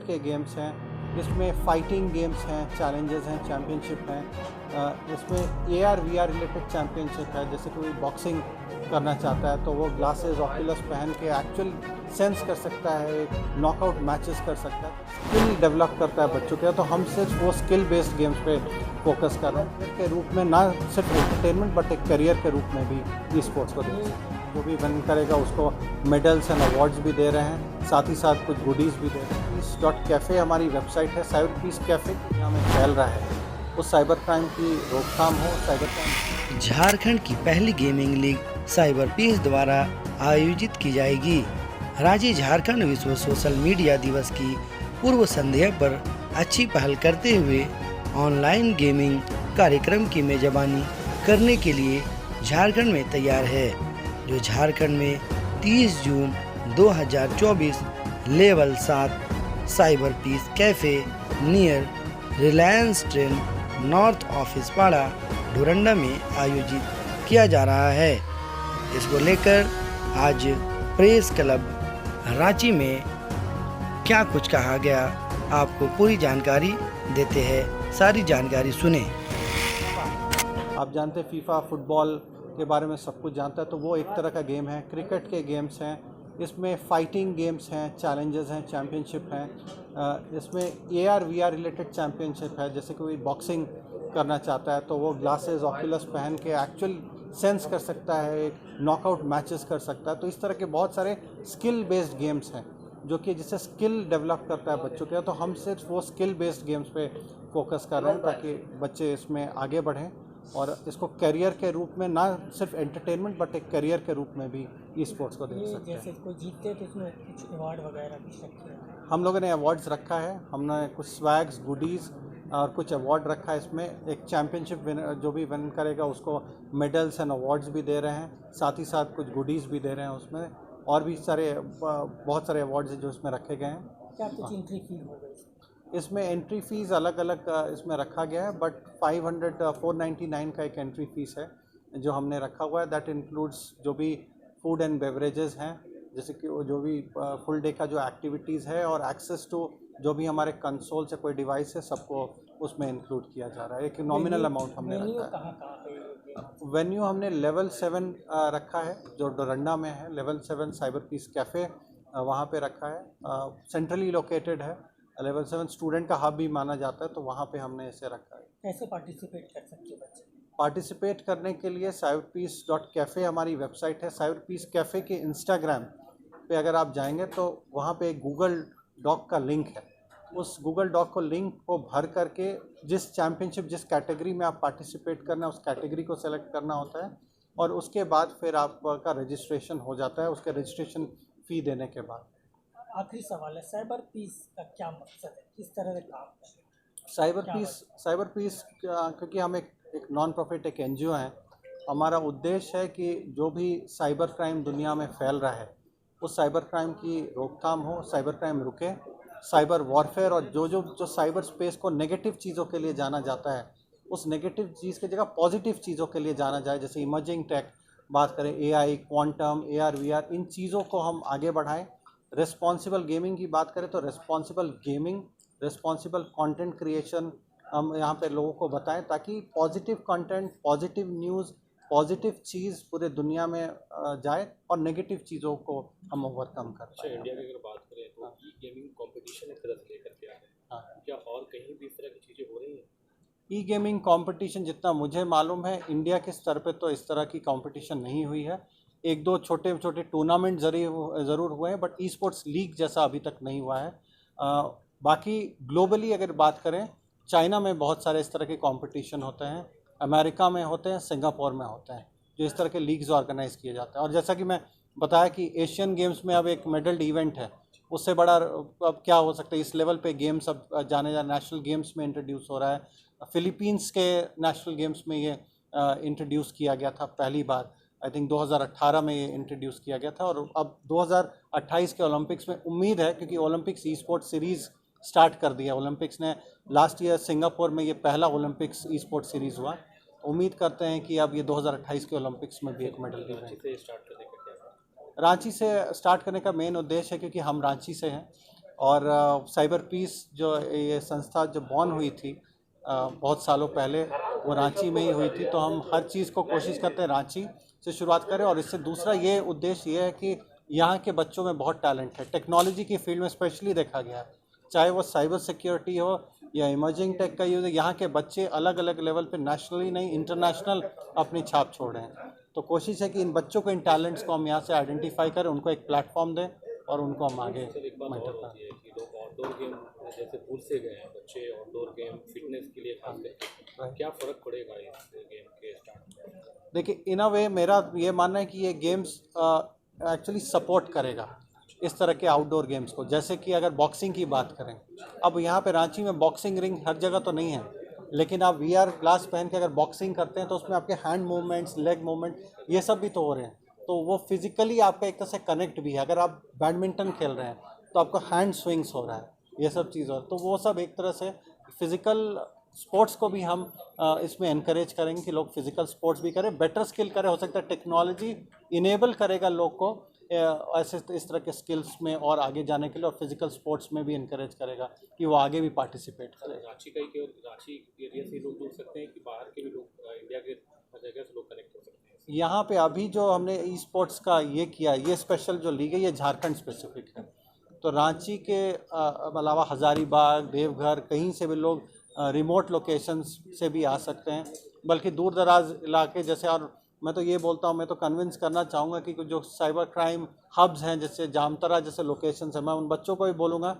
के गेम्स हैं, इसमें फाइटिंग गेम्स हैं, चैलेंजेस हैं, चैम्पियनशिप हैं, इसमें AR/VR रिलेटेड चैम्पियनशिप है। जैसे कोई बॉक्सिंग करना चाहता है तो वो ग्लासेस ऑक्यूलस पहन के एक्चुअल सेंस कर सकता है, नॉकआउट मैचेस कर सकता है, स्किल डेवलप करता है बच्चों के। तो हम सिर्फ वो स्किल बेस्ड गेम्स पे फोकस कर रहे हैं के रूप में, ना सिर्फ एंटरटेनमेंट बट एक करियर के रूप में भी ई स्पोर्ट्स को देख सकते हैं। जो भी विन करेगा उसको मेडल्स एंड अवार्ड्स भी दे रहे हैं, साथ ही साथ कुछ गुडीज़ भी दे रहे हैं। पीस.कैफ़े हमारी वेबसाइट है। साइबर पीस कैफ़े दुनिया में फैल रहा है, उस साइबर क्राइम की रोकथाम हो। साइबर क्राइम झारखंड की पहली गेमिंग लीग साइबर पीस द्वारा आयोजित की जाएगी। राज्य झारखंड विश्व सोशल मीडिया दिवस की पूर्व संध्या पर अच्छी पहल करते हुए ऑनलाइन गेमिंग कार्यक्रम की मेजबानी करने के लिए झारखंड में तैयार है, जो झारखंड में 30 June 2024 level 7 cyber peace cafe near Reliance train north office Para Doranda में आयोजित किया जा रहा है। इसको लेकर आज प्रेस क्लब रांची में क्या कुछ कहा गया, आपको पूरी जानकारी देते हैं। सारी जानकारी सुने। आप जानते हैं फीफा फुटबॉल के बारे में सब कुछ जानता है, तो वो एक तरह का गेम है। क्रिकेट के गेम्स हैं, इसमें फाइटिंग गेम्स हैं, चैलेंजेस हैं, चैम्पियनशिप हैं, इसमें AR/VR रिलेटेड चैम्पियनशिप है। जैसे कोई बॉक्सिंग करना चाहता है तो वो ग्लासेस ऑक्यूलस पहन के एक्चुअल सेंस कर सकता है, नॉकआउट मैचेस कर सकता है। तो इस तरह के बहुत सारे स्किल बेस्ड गेम्स हैं जो कि जिससे स्किल डेवलप करता है बच्चों के। तो हम सिर्फ वो स्किल बेस्ड गेम्स पे फोकस कर रहे हैं ताकि बच्चे इसमें आगे बढ़ें और इसको करियर के रूप में, ना सिर्फ एंटरटेनमेंट बट एक करियर के रूप में भी ई स्पोर्ट्स को देख सकते हैं। जैसे कोई जीतते तो इसमें कुछ अवार्ड वगैरह भी रखे हैं? हम लोगों ने अवार्ड्स रखा है, हमने कुछ स्वैग्स गुडीज़ और कुछ अवार्ड रखा है। इसमें एक चैम्पियनशिप जो भी विन करेगा उसको मेडल्स एंड अवार्ड्स भी दे रहे हैं, साथ ही साथ कुछ गुडीज़ भी दे रहे हैं उसमें, और भी बहुत सारे अवार्ड्स हैं जो इसमें रखे गए हैं। क्या कुछ एंट्री फी हो गई? इसमें एंट्री फ़ीस अलग अलग इसमें रखा गया है, बट 499 का एक एंट्री फ़ीस है जो हमने रखा हुआ है। दैट इंक्लूड्स जो भी फूड एंड बेवरेजेस हैं, जैसे कि वो जो भी फुल डे का जो एक्टिविटीज़ है और एक्सेस टू जो भी हमारे कंसोल से कोई डिवाइस है सबको उसमें इंक्लूड किया जा रहा है। एक नॉमिनल अमाउंट हमने रखा है। वेन्यू हमने लेवल 7 रखा है जो डोरंडा में है। लेवल 7 साइबर पीस कैफ़े वहाँ पे रखा है, सेंट्रली लोकेटेड है। लेवल 7 स्टूडेंट का हब भी माना जाता है, तो वहाँ पे हमने इसे रखा है। कैसे पार्टिसिपेट कर सकते हैं बच्चे? पार्टिसिपेट करने के लिए cyberpeace.cafe हमारी वेबसाइट है। साइबर पीस कैफ़े के इंस्टाग्राम पे अगर आप जाएंगे तो वहाँ पे एक गूगल डॉक का लिंक है। उस गूगल डॉक को लिंक को भर करके जिस चैम्पियनशिप जिस कैटेगरी में आप पार्टिसिपेट करना है उस कैटेगरी को सेलेक्ट करना होता है, और उसके बाद फिर आपका रजिस्ट्रेशन हो जाता है, उसके रजिस्ट्रेशन फ़ी देने के बाद। आखिरी सवाल है, साइबर पीस का क्या मकसद है, किस तरह से काम है? साइबर पीस क्योंकि हम एक नॉन प्रॉफिट एक NGO हैं, हमारा उद्देश्य है कि जो भी साइबर क्राइम दुनिया में फैल रहा है उस साइबर क्राइम की रोकथाम हो, साइबर क्राइम रुके, साइबर वॉरफेयर और जो साइबर स्पेस को नेगेटिव चीज़ों के लिए जाना जाता है उस नेगेटिव चीज़ की जगह पॉजिटिव चीज़ों के लिए जाना जाए। जैसे इमर्जिंग टेक बात करें, AI, क्वांटम, AR/VR, इन चीज़ों को हम आगे बढ़ाएं। रिस्पॉन्सिबल गेमिंग की बात करें तो responsible gaming, responsible content creation हम यहाँ पे लोगों को बताएं ताकि positive content, positive news, positive चीज़ पूरे दुनिया में जाए और नेगेटिव चीज़ों को हम ओवरकम कर पाएं। इंडिया की अगर बात करें तो ई गेमिंग कंपटीशन एक तरह से लेकर के आ रहे हैं। हाँ, क्या और कहीं भी इस तरह की चीज़ें हो रही हैं? ई गेमिंग कंपटीशन जितना मुझे मालूम है इंडिया के स्तर पे तो इस तरह की कंपटीशन नहीं हुई है। एक दो छोटे छोटे टूर्नामेंट ज़रूर हुए हैं, बट ई स्पोर्ट्स लीग जैसा अभी तक नहीं हुआ है। बाकी ग्लोबली अगर बात करें, चाइना में बहुत सारे इस तरह के कंपटीशन होते हैं, अमेरिका में होते हैं, सिंगापुर में होते हैं, जो इस तरह के लीग्स ऑर्गेनाइज किए जाते हैं। और जैसा कि मैं बताया कि एशियन गेम्स में अब एक मेडल्ड इवेंट है, उससे बड़ा अब क्या हो सकता है। इस लेवल पे गेम्स अब जाने नेशनल गेम्स में इंट्रोड्यूस हो रहा है। फिलीपींस के नेशनल गेम्स में ये इंट्रोड्यूस किया गया था पहली बार, आई थिंक 2018 में ये इंट्रोड्यूस किया गया था। और अब 2028 के ओलंपिक्स में उम्मीद है, क्योंकि ओलंपिक्स ई स्पोर्ट सीरीज़ स्टार्ट कर दिया ओलंपिक्स ने लास्ट ईयर सिंगापुर में, ये पहला ओलंपिक्स ई स्पोर्ट सीरीज़ हुआ। उम्मीद करते हैं कि अब ये 2028 के ओलंपिक्स में भी एक मेडल रांची से स्टार्ट करने का क्या है? रांची से स्टार्ट करने का मेन उद्देश्य है, क्योंकि हम रांची से हैं और साइबर पीस जो ये संस्था जो बॉर्न हुई थी बहुत सालों पहले, वो रांची में ही हुई थी। तो हम हर चीज़ को कोशिश करते हैं रांची से शुरुआत करें। और इससे दूसरा ये उद्देश्य ये है कि यहाँ के बच्चों में बहुत टैलेंट है, टेक्नोलॉजी की फील्ड में स्पेशली देखा गया है, चाहे वो साइबर सिक्योरिटी हो या इमर्जिंग टेक का यूज़ है। यहाँ के बच्चे अलग अलग लेवल पे नेशनली नहीं इंटरनेशनल अपनी छाप छोड़ रहे हैं। तो कोशिश है कि इन बच्चों को, इन टैलेंट्स को हम यहाँ से आइडेंटिफाई करें, उनको एक प्लेटफॉर्म दें और उनको हम आगे सर एक बात और होती है कि लोग आउटडोर गेम जैसे भूल से गए हैं बच्चे, आउटडोर गेम फिटनेस के लिए खास करके क्या फ़र्क पड़ेगा इस गेम के स्टार्ट में? देखिए, इन अ वे मेरा ये मानना है कि ये गेम्स एक्चुअली सपोर्ट करेगा इस तरह के आउटडोर गेम्स को। जैसे कि अगर बॉक्सिंग की बात करें, अब यहाँ पे रांची में बॉक्सिंग रिंग हर जगह तो नहीं है, लेकिन आप VR ग्लास पहन के अगर बॉक्सिंग करते हैं तो उसमें आपके हैंड मूवमेंट्स, लेग मूवमेंट, ये सब भी तो हो रहे हैं। तो वो फिजिकली आपका एक तरह से कनेक्ट भी है। अगर आप बैडमिंटन खेल रहे हैं तो आपका हैंड स्विंग्स हो रहा है, ये सब चीज़ हो, तो वो सब एक तरह से फिजिकल स्पोर्ट्स को भी हम इसमें एनकरेज करेंगे कि लोग फिजिकल स्पोर्ट्स भी करें, बेटर स्किल करें। हो सकता है टेक्नोलॉजी इनेबल करेगा लोग को ऐसे इस तरह के स्किल्स में और आगे जाने के लिए, और फिजिकल स्पोर्ट्स में भी इनकरेज करेगा कि वो आगे भी पार्टिसिपेट करेगा। रांची का ही केवल रांची एरिया से लोग जुड़ सकते हैं कि बाहर के भी लोग इंडिया के हर जगह से लोग कनेक्ट हो सकते हैं? यहाँ पे अभी जो हमने ई स्पोर्ट्स का ये किया, ये स्पेशल जो ली गई, ये झारखंड स्पेसिफिक है। तो रांची के अलावा हज़ारीबाग, देवघर, कहीं से भी लोग रिमोट लोकेशंस से भी आ सकते हैं, बल्कि दूर दराज इलाके जैसे। और मैं तो ये बोलता हूँ, मैं तो कन्विंस करना चाहूँगा कि जो साइबर क्राइम हब्स हैं, जैसे जामतरा जैसे लोकेशंस हैं, मैं उन बच्चों को भी बोलूँगा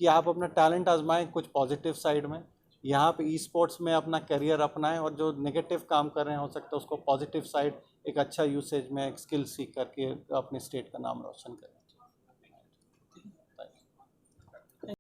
कि आप अपना टैलेंट आजमाएं कुछ पॉजिटिव साइड में, यहाँ पे ई स्पोर्ट्स में अपना करियर अपनाएं, और जो नेगेटिव काम कर रहे हैं हो सकता है उसको पॉजिटिव साइड एक अच्छा यूसेज में एक स्किल सीख करके अपने स्टेट का नाम रोशन करें।